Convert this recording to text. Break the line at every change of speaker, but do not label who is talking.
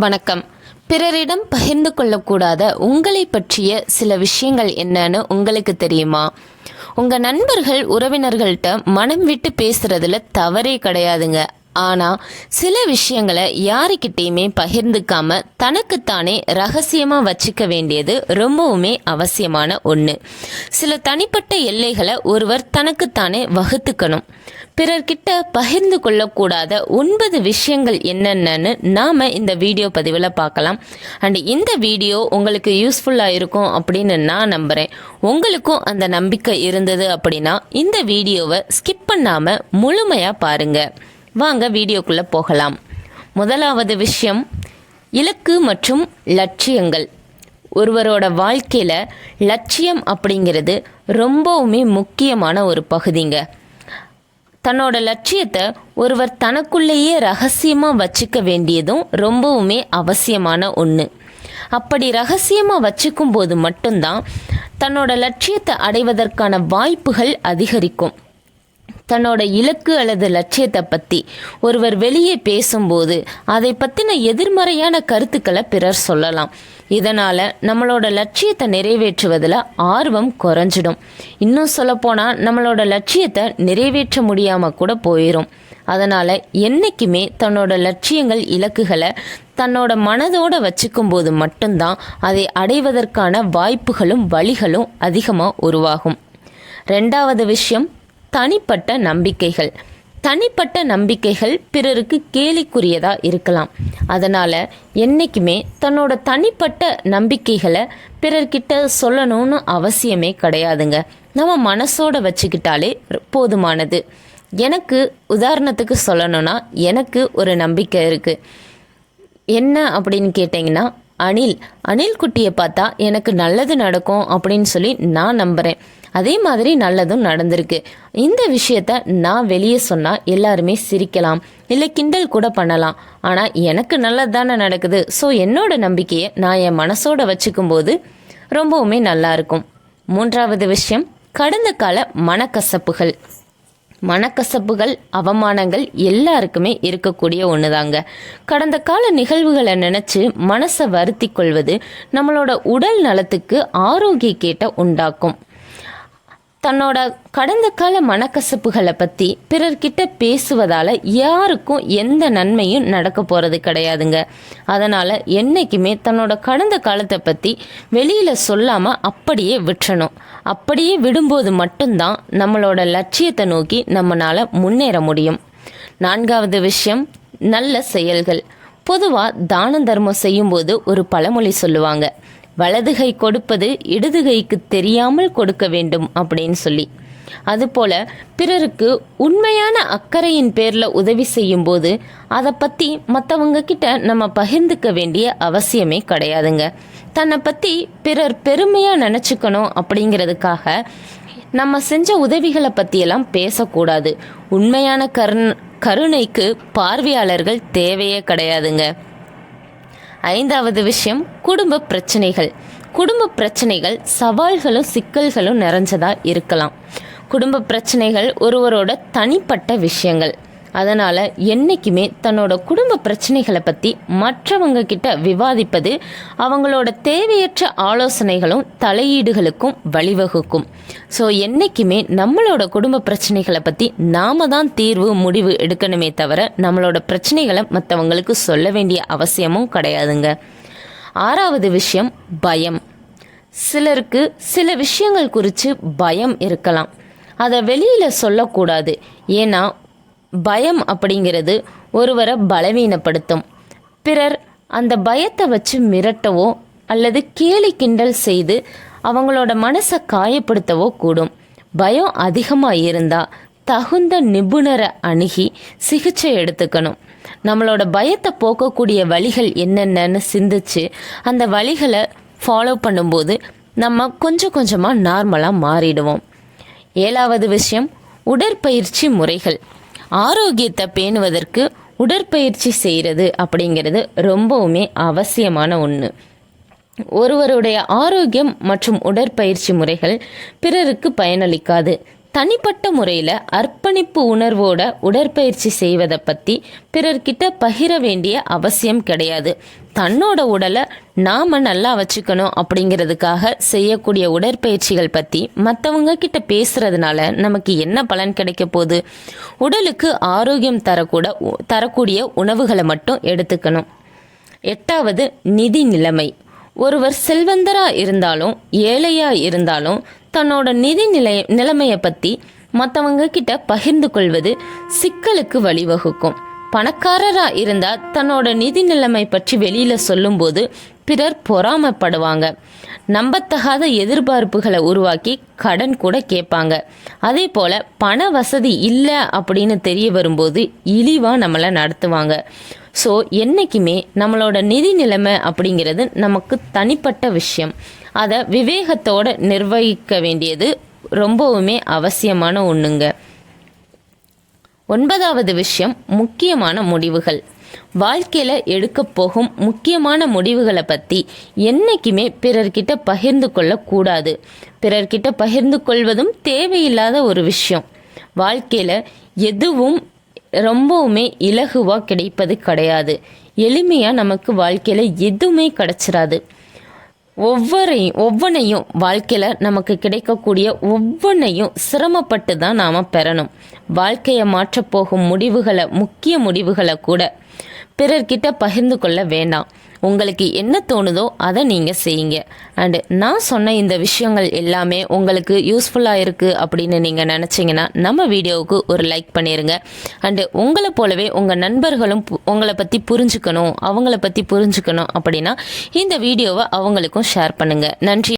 வணக்கம். பிறரிடம் பகிர்ந்து கொள்ளக்கூடாத உங்களை பற்றிய சில விஷயங்கள் என்னன்னு உங்களுக்கு தெரியுமா? உங்கள் நண்பர்கள் உறவினர்கள்ட்ட மனம் விட்டு பேசுறதுல தவறே கிடையாதுங்க. ஆனால் சில விஷயங்களை யாருக்கிட்டேயுமே பகிர்ந்துக்காம தனக்குத்தானே ரகசியமாக வச்சுக்க வேண்டியது ரொம்பவுமே அவசியமான ஒன்று. சில தனிப்பட்ட எல்லைகளை ஒருவர் தனக்குத்தானே வகுத்துக்கணும். பிறர்கிட்ட பகிர்ந்து கொள்ளக்கூடாத 9 விஷயங்கள் என்னென்னு நாம் இந்த வீடியோ பதிவில் பார்க்கலாம். அண்ட் இந்த வீடியோ உங்களுக்கு யூஸ்ஃபுல்லாக இருக்கும் அப்படின்னு நான் நம்புகிறேன். உங்களுக்கும் அந்த நம்பிக்கை இருந்தது அப்படின்னா இந்த வீடியோவை ஸ்கிப் பண்ணாமல் முழுமையாக பாருங்கள். வாங்க வீடியோக்குள்ளே போகலாம். முதலாவது விஷயம், இலக்கு மற்றும் லட்சியங்கள். ஒருவரோட வாழ்க்கையில் லட்சியம் அப்படிங்கிறது ரொம்பவுமே முக்கியமான ஒரு பகுதிங்க. தன்னோட லட்சியத்தை ஒருவர் தனக்குள்ளேயே ரகசியமாக வச்சுக்க வேண்டியதும் ரொம்பவுமே அவசியமான ஒன்று. அப்படி ரகசியமாக வச்சுக்கும் போது மட்டும்தான் தன்னோட லட்சியத்தை அடைவதற்கான வாய்ப்புகள் அதிகரிக்கும். தன்னோட இலக்கு அல்லது லட்சியத்தை பற்றி ஒருவர் வெளியே பேசும்போது அதை பற்றின எதிர்மறையான கருத்துக்களை பிறர் சொல்லலாம். இதனால் நம்மளோட லட்சியத்தை நிறைவேற்றுவதில் ஆர்வம் குறைஞ்சிடும். இன்னும் சொல்லப்போனால் நம்மளோட லட்சியத்தை நிறைவேற்ற முடியாமல் கூட போயிடும். அதனால் என்றைக்குமே தன்னோட லட்சியங்கள் இலக்குகளை தன்னோட மனதோடு வச்சுக்கும் போது மட்டும்தான் அதை அடைவதற்கான வாய்ப்புகளும் வழிகளும் அதிகமாக உருவாகும். 2வது விஷயம், தனிப்பட்ட நம்பிக்கைகள். தனிப்பட்ட நம்பிக்கைகள் பிறருக்கு கேலிக்குரியதாக இருக்கலாம். அதனால் என்றைக்குமே தன்னோட தனிப்பட்ட நம்பிக்கைகளை பிறர்கிட்ட சொல்லணும்னு அவசியமே கிடையாதுங்க. நம்ம மனசோட வச்சுக்கிட்டாலே போதுமானது. எனக்கு உதாரணத்துக்கு சொல்லணும்னா, எனக்கு ஒரு நம்பிக்கை இருக்குது. என்ன அப்படின்னு கேட்டிங்கன்னா, அணில் குட்டியை பார்த்தா எனக்கு நல்லது நடக்கும் அப்படின்னு சொல்லி நான் நம்புகிறேன். அதே மாதிரி நல்லதும் நடந்திருக்கு. இந்த விஷயத்த நான் வெளியே சொன்னால் எல்லாருமே சிரிக்கலாம், இல்லை கிண்டல் கூட பண்ணலாம். ஆனால் எனக்கு நல்லது தானே நடக்குது. ஸோ என்னோட நம்பிக்கையை நான் என் மனசோட வச்சுக்கும் போது ரொம்பவுமே நல்லா இருக்கும். 3வது விஷயம், கடந்த கால மனக்கசப்புகள். மனக்கசப்புகள், அவமானங்கள் எல்லாருக்குமே இருக்கக்கூடிய ஒன்று தாங்க. கடந்த கால நிகழ்வுகளை நினச்சி மனசை வருத்தி கொள்வது நம்மளோட உடல் நலத்துக்கு ஆரோக்கிய கேட்டை உண்டாக்கும். தன்னோட கடந்த கால மனக்கசப்புகளை பற்றி பிறர்கிட்ட பேசுவதால் யாருக்கும் எந்த நன்மையும் நடக்க போகிறது கிடையாதுங்க. அதனால் என்றைக்குமே தன்னோட கடந்த காலத்தை பற்றி வெளியில் சொல்லாமல் அப்படியே விட்டுறணும். அப்படியே விடும்போது மட்டும்தான் நம்மளோட லட்சியத்தை நோக்கி நம்மளால் முன்னேற முடியும். 4வது விஷயம், நல்ல செயல்கள். பொதுவாக தான தர்மம் செய்யும்போது ஒரு பழமொழி சொல்லுவாங்க, வலது கை கொடுப்பது இடது கைக்கு தெரியாமல் கொடுக்க வேண்டும் அப்படின்னு சொல்லி. அதுபோல் பிறருக்கு உண்மையான அக்கறையின் பேரில் உதவி செய்யும்போது அதை பற்றி மற்றவங்க கிட்ட நம்ம பகிர்ந்துக்க வேண்டிய அவசியமே கிடையாதுங்க. தன்னை பற்றி பிறர் பெருமையாக நினச்சிக்கணும் அப்படிங்கிறதுக்காக நம்ம செஞ்ச உதவிகளை பற்றியெல்லாம் பேசக்கூடாது. உண்மையான கருணைக்கு பார்வையாளர்கள் தேவையே கிடையாதுங்க. 5வது விஷயம், குடும்ப பிரச்சனைகள். குடும்ப பிரச்சனைகள் சவால்களும் சிக்கல்களும் நிறைஞ்சதாக இருக்கலாம். குடும்ப பிரச்சனைகள் ஒருவரோட தனிப்பட்ட விஷயங்கள். அதனால் என்றைக்குமே தன்னோட குடும்ப பிரச்சனைகளை பற்றி மற்றவங்க கிட்ட விவாதிப்பது அவங்களோட தேவையற்ற ஆலோசனைகளும் தலையீடுகளுக்கும் வழிவகுக்கும். ஸோ என்றைக்குமே நம்மளோட குடும்ப பிரச்சனைகளை பற்றி நாம தான் தீர்வு முடிவு எடுக்கணுமே தவிர நம்மளோட பிரச்சனைகளை மற்றவங்களுக்கு சொல்ல வேண்டிய அவசியமும் கிடையாதுங்க. 6வது விஷயம், பயம். சிலருக்கு சில விஷயங்கள் குறித்து பயம் இருக்கலாம். அதை வெளியில் சொல்லக்கூடாது. ஏன்னா பயம் அப்படிங்கிறது ஒருவரை பலவீனப்படுத்தும். பிறர் அந்த பயத்தை வச்சு மிரட்டவோ அல்லது கேலி கிண்டல் செய்து அவங்களோட மனசை காயப்படுத்தவோ கூடும். பயம் அதிகமாக இருந்தால் தகுந்த நிபுணரை அணுகி சிகிச்சை எடுத்துக்கணும். நம்மளோட பயத்தை போக்கக்கூடிய வழிகள் என்னென்னு சிந்திச்சு அந்த வழிகளை ஃபாலோ பண்ணும்போது நம்ம கொஞ்சம் கொஞ்சமாக நார்மலாக மாறிடுவோம். 7வது விஷயம், உடற்பயிற்சி முறைகள். ஆரோக்கியத்தை பேணுவதற்கு உடற்பயிற்சி செய்கிறது அப்படிங்கிறது ரொம்பவுமே அவசியமான ஒன்று. ஒருவருடைய ஆரோக்கியம் மற்றும் உடற்பயிற்சி முறைகள் பிறருக்கு பயனளிக்காது, தனிப்பட்ட முறையில் அர்ப்பணிப்பு உணர்வோட உடற்பயிற்சி செய்வதை பற்றி பிறர்கிட்ட பகிர வேண்டிய அவசியம் கிடையாது. தன்னோட உடலை நாம் நல்லா வச்சுக்கணும் அப்படிங்கிறதுக்காக செய்யக்கூடிய உடற்பயிற்சிகள் பற்றி மற்றவங்க கிட்ட பேசுறதுனால நமக்கு என்ன பலன் கிடைக்க போகுது? உடலுக்கு ஆரோக்கியம் தரக்கூடிய உணவுகளை மட்டும் எடுத்துக்கணும். 8வது, நிதி நிலைமை. ஒருவர் செல்வந்தராக இருந்தாலும் ஏழையாக இருந்தாலும் தன்னோட நிதி நிலைமையை பற்றி மற்றவங்க கிட்ட பகிர்ந்து கொள்வது சிக்கலுக்கு வழிவகுக்கும். பணக்காரராக இருந்தால் தன்னோட நிதி நிலைமை பற்றி வெளியில் சொல்லும்போது பிறர் பொறாமைப்படுவாங்க. நம்பத்தகாத எதிர்பார்ப்புகளை உருவாக்கி கடன் கூட கேட்பாங்க. அதே போல் பண வசதி இல்லை அப்படின்னு தெரிய வரும்போது இழிவாக நம்மளை நடத்துவாங்க. ஸோ என்றைக்குமே நம்மளோட நிதி நிலைமை அப்படிங்கிறது நமக்கு தனிப்பட்ட விஷயம். அதை விவேகத்தோடு நிர்வகிக்க வேண்டியது ரொம்பவுமே அவசியமான ஒன்றுங்க. 9வது விஷயம், முக்கியமான முடிவுகள். வாழ்க்கையில் எடுக்க போகும் முக்கியமான முடிவுகளை பற்றி என்றைக்குமே பிறர்கிட்ட பகிர்ந்து கொள்ளக்கூடாது. பிறர்கிட்ட பகிர்ந்து கொள்வதும் தேவையில்லாத ஒரு விஷயம். வாழ்க்கையில் எதுவும் ரொம்பவுமே இலகுவாக கிடைப்பது கிடையாது. எளிமையாக நமக்கு வாழ்க்கையில் எதுவுமே கிடைச்சிடாது. ஒவ்வொன்றையும் வாழ்க்கையில் நமக்கு கிடைக்கக்கூடிய ஒவ்வொன்றையும் சிரமப்பட்டு தான் நாம் பெறணும். வாழ்க்கையை மாற்றப்போகும் முக்கிய முடிவுகளை கூட பிறர்கிட்ட பகிர்ந்து கொள்ள வேண்டாம். உங்களுக்கு என்ன தோணுதோ அதை நீங்கள் செய்யுங்க. அண்டு நான் சொன்ன இந்த விஷயங்கள் எல்லாமே உங்களுக்கு யூஸ்ஃபுல்லாக இருக்குது அப்படின்னு நீங்கள் நினச்சிங்கன்னா நம்ம வீடியோவுக்கு ஒரு லைக் பண்ணிடுங்க. அண்டு உங்களை போலவே உங்கள் நண்பர்களும் உங்களை பற்றி அவங்கள பற்றி புரிஞ்சுக்கணும் அப்படின்னா இந்த வீடியோவை அவங்களுக்கும் ஷேர் பண்ணுங்கள். நன்றி.